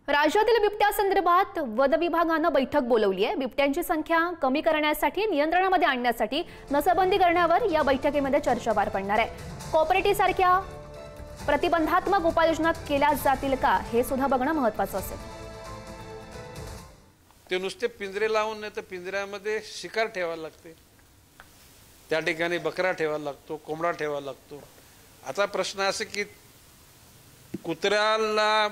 राज्यातील बिबट्यासंदर्भात वन विभागानं बैठक बोलावली आहे। बिबट्यांची संख्या कमी करण्यासाठी नियंत्रणामध्ये आणण्यासाठी नसबंदी करण्यावर या बैठकीमध्ये चर्चा पार पडणार आहे। कोऑपरेटिव्ह सारख्या प्रतिबंधात्मक उपाययोजना केल्या जातील का हे सुद्धा बघणं महत्त्वाचं असेल। ते नुसते पिंजरे लावून नाही तर पिंजऱ्यामध्ये शिकार ठेवायला लागते, त्या ठिकाणी बकरा ठेवायला लागतो, कोंबडा ठेवायला लागतो। आता प्रश्न असा की कुत्र्याला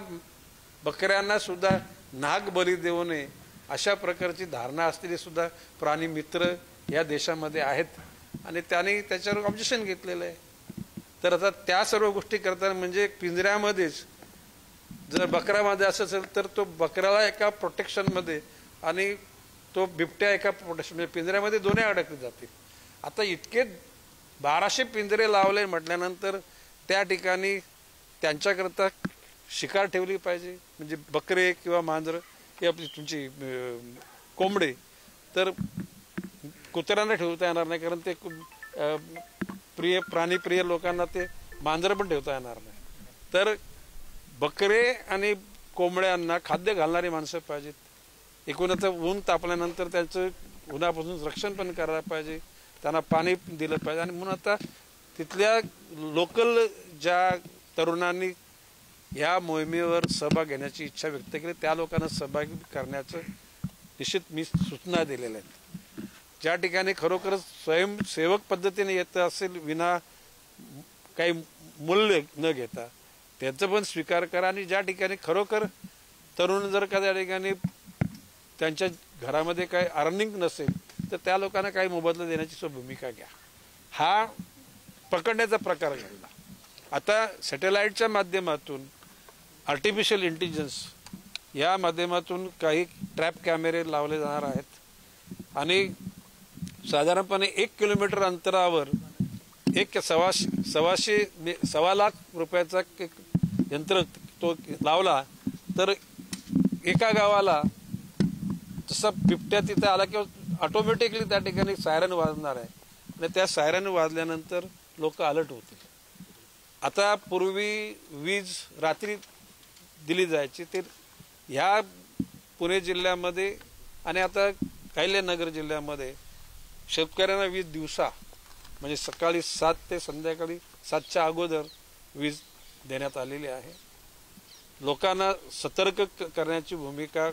बकऱ्यांना सुद्धा नाग बळी देऊ नये अशा प्रकारची धारणा असलेले सुद्धा प्राणी मित्र या देशामध्ये आहेत आणि त्यांनी त्याच्यावर ऑब्जेक्शन घेतलेलं आहे। तर आता त्या सर्व गोष्टी करताना म्हणजे पिंजऱ्यामध्येच जर बकरामध्ये असं असेल तर तो बकऱ्याला एका प्रोटेक्शनमध्ये आणि तो बिबट्या एका प्रोटेक्शन पिंजऱ्यामध्ये दोन्ही अडकले जातील। आता इतके 1200 पिंजरे लावले म्हटल्यानंतर त्या ठिकाणी त्यांच्याकरता शिकार ठेवली पाहिजे, म्हणजे बकरे किंवा मांजर ही आपली तुमची कोंबडे तर कुत्र्यांना ठेवता येणार नाही, कारण ते प्राणीप्रिय लोकांना ते मांजर पण ठेवता येणार नाही। तर बकरे आणि कोंबड्यांना खाद्य घालणारी माणसं पाहिजेत। एकूणच ऊन तापल्यानंतर त्यांचं उन्हापासून रक्षण पण करायला पाहिजे, त्यांना पाणी दिलं पाहिजे। आणि म्हणून आता तिथल्या लोकल ज्या तरुणांनी या मोहिमेवर सहभाग घेण्याची इच्छा व्यक्त केली त्या लोकांना सहभागी करण्याचं निश्चित मी सूचना दिलेल्या आहेत। ज्या ठिकाणी खरोखरच स्वयंसेवक पद्धतीने येत असेल विना काही मूल्य न घेता त्याचं पण स्वीकार करा, आणि ज्या ठिकाणी खरोखर तरुण जर का त्या ठिकाणी त्यांच्या घरामध्ये काही अर्निंग नसेल तर त्या लोकांना काही मोबदला देण्याची भूमिका घ्या। हा पकडण्याचा प्रकार घडला। आता सॅटेलाइटच्या माध्यमातून आर्टिफिशियल इंटेलिजन्स या माध्यमातून काही ट्रॅप कॅमेरे लावले जाणार आहेत आणि साधारणपणे 1 किलोमीटर अंतरावर सव्वा लाख रुपयाचा यंत्र तो लावला तर एका गावाला जसा बिबट्या तिथे आला किंवा ऑटोमॅटिकली त्या ठिकाणी सायरन वाजणार आहे आणि त्या सायरन वाजल्यानंतर लोक अलर्ट होतील। आता पूर्वी वीज रात्री दिली जायची, ते ह्या पुणे जिल्ह्यामध्ये आणि आता अहिल्यानगर जिल्ह्यामध्ये शेतकऱ्यांना वीज दिवसा म्हणजे सकाळी 7 ते संध्याकाळी 7च्या अगोदर वीज देण्यात आलेली आहे। लोकांना सतर्क करण्याची भूमिका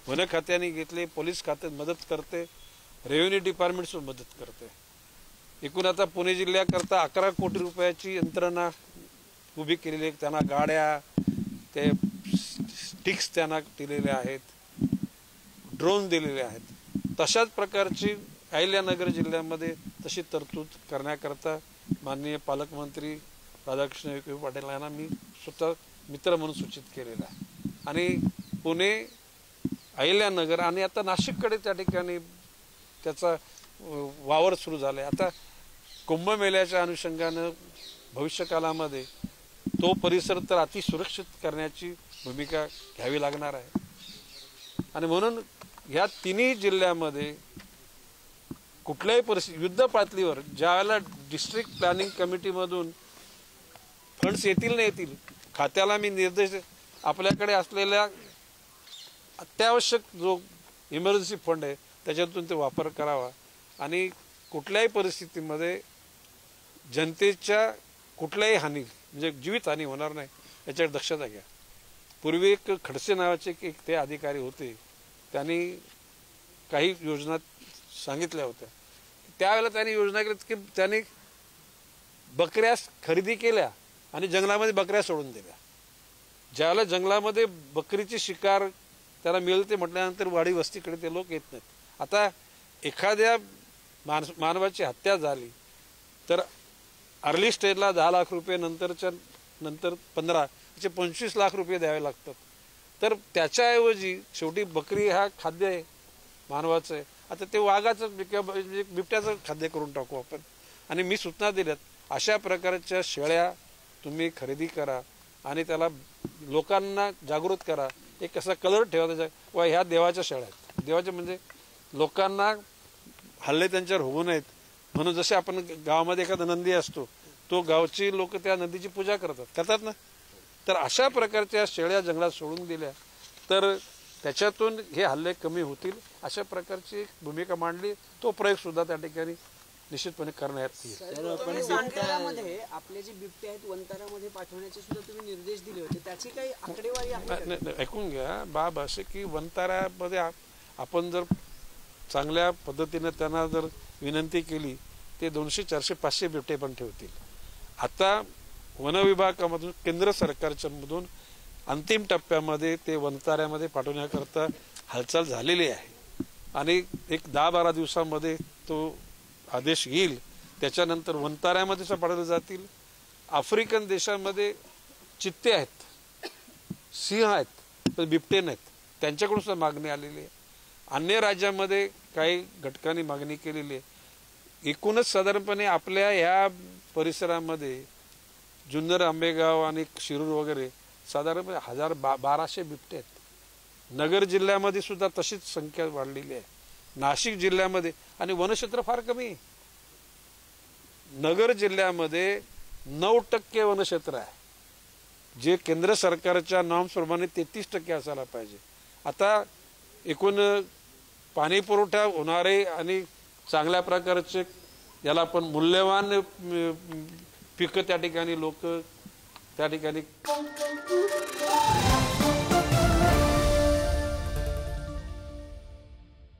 वन खात्याने घेतली, पोलीस खात्यात मदत करते, रेव्हेन्यू डिपार्टमेंट सुद्धा मदत करते। एकूण आता पुणे जिल्ह्याकरता 11 कोटी रुपयाची यंत्रणा उभी केलेली आहे। त्यांना गाड्या, ते स्टिक्स त्यांना दिलेले आहेत, ड्रोन दिलेले आहेत। तशाच प्रकारची अहिल्यानगर जिल्ह्यामध्ये तशी तरतूद करण्याकरता माननीय पालकमंत्री राधाकृष्ण विखे पाटील यांना मी स्वतः मित्र म्हणून सूचित केलेला आहे। आणि पुणे, अहिल्यानगर आणि आता नाशिककडे त्या ठिकाणी त्याचा वावर सुरू झाला आहे। आता कुंभमेळ्याच्या अनुषंगानं भविष्यकालामध्ये तो परिसर तर अतिसुरक्षित करण्याची भूमिका घ्यावी लागणार आहे। आणि म्हणून ह्या तिन्ही जिल्ह्यामध्ये कुठल्याही परिस्थिती युद्ध पातळीवर ज्यावेळेला डिस्ट्रिक्ट प्लॅनिंग कमिटीमधून फंड्स येतील नाही येतील, खात्याला मी निर्देश आपल्याकडे असलेल्या अत्यावश्यक जो इमर्जन्सी फंड आहे त्याच्यातून ते वापर करावा आणि कुठल्याही परिस्थितीमध्ये जनतेच्या कुठल्याही हानी म्हणजे जीवितहानी होणार नाही याच्यावर दक्षता घ्या। पूर्वी एक खडसे नावाचे एक ते अधिकारी होते, त्यांनी काही योजना सांगितल्या होत्या। त्यावेळेला त्यांनी योजना केली की त्यांनी बकऱ्या खरेदी केल्या आणि जंगलामध्ये बकऱ्या सोडून दिल्या। ज्यावेळेला जंगलामध्ये बकरीची शिकार त्याला मिळते म्हटल्यानंतर वाडी वस्तीकडे ते लोक येत नाहीत। आता एखाद्या मानवाची हत्या झाली तर अर्ली स्टेजला 10 लाख रुपये, नंतर 15 असे 25 लाख रुपये द्यावे लागतात। तर त्याच्याऐवजी शेवटी बकरी हा खाद्य आहे मानवाचं आहे, आता ते वाघाचं किंवा बिबट्याचं खाद्य करून टाकू आपण। आणि मी सूचना दिल्यात अशा प्रकारच्या शेळ्या तुम्ही खरेदी करा आणि त्याला लोकांना जागृत करा। एक असा कलर ठेवा त्याच्या वा ह्या देवाच्या शेळ्या आहेत, देवाचे म्हणजे लोकांना हल्ले त्यांच्यावर होऊ नयेत म्हणून। जसे आपण गावामध्ये एखादा नंदी असतो तो गावची लोक त्या नदीची पूजा करतात ना, तर अशा प्रकारच्या शेळ्या जंगलात सोडून दिल्या तर त्याच्यातून हे हल्ले कमी होतील अशा प्रकारची एक भूमिका मांडली. तो प्रयोग सुद्धा त्या ठिकाणी निश्चितपणे करण्यात येईल. वनतारामध्ये आपले जे बिबटे आहेत वनतारामध्ये पाठवण्याचे सुद्धा तुम्ही निर्देश दिले होते, त्याची काही आकडेवारी आहे का? नाही, ऐकून घ्या. बाब असे की वनतारामध्ये आपण जर चांगल्या पद्धतीने त्यांना जर विनंती केली ते 200, 400, 500 बिबटे पण ठेवतील. आता वन विभागामधून केंद्र सरकारच्या मधून अंतिम टप्प्यामध्ये ते वनताऱ्यामध्ये पाठवण्याकरता हालचाल झालेली आहे आणि एक 10-12 दिवसामध्ये तो आदेश येईल. त्याच्यानंतर वनताऱ्यामध्ये पाठवले जातील. आफ्रिकन देशामध्ये चित्ते आहेत, सिंह आहेत, पण बिबटे नाहीत. त्यांच्याकडून सुद्धा मागणी आलेली आहे. अन्य राज्यामध्ये काही घटकांनी मागणी केलेली आहे. एकूणच साधारणपणे आपल्या या परिसरामध्ये जुन्नर, आंबेगाव आणि शिरूर वगैरे साधारणपणे 1200 बिबटे आहेत. नगर जिल्ह्यामध्ये सुद्धा तशीच संख्या वाढलेली आहे. नाशिक जिल्ह्यामध्ये आणि वनक्षेत्र फार कमी आहे. नगर जिल्ह्यामध्ये 9% वनक्षेत्र आहे, जे केंद्र सरकारच्या नॉर्म्सप्रमाणे 33% असायला पाहिजे. आता एकूण पाणी पुरवठा होणारे आणि चांगल्या प्रकारचे याला पण मूल्यवान पिकं त्या ठिकाणी लोक त्या ठिकाणी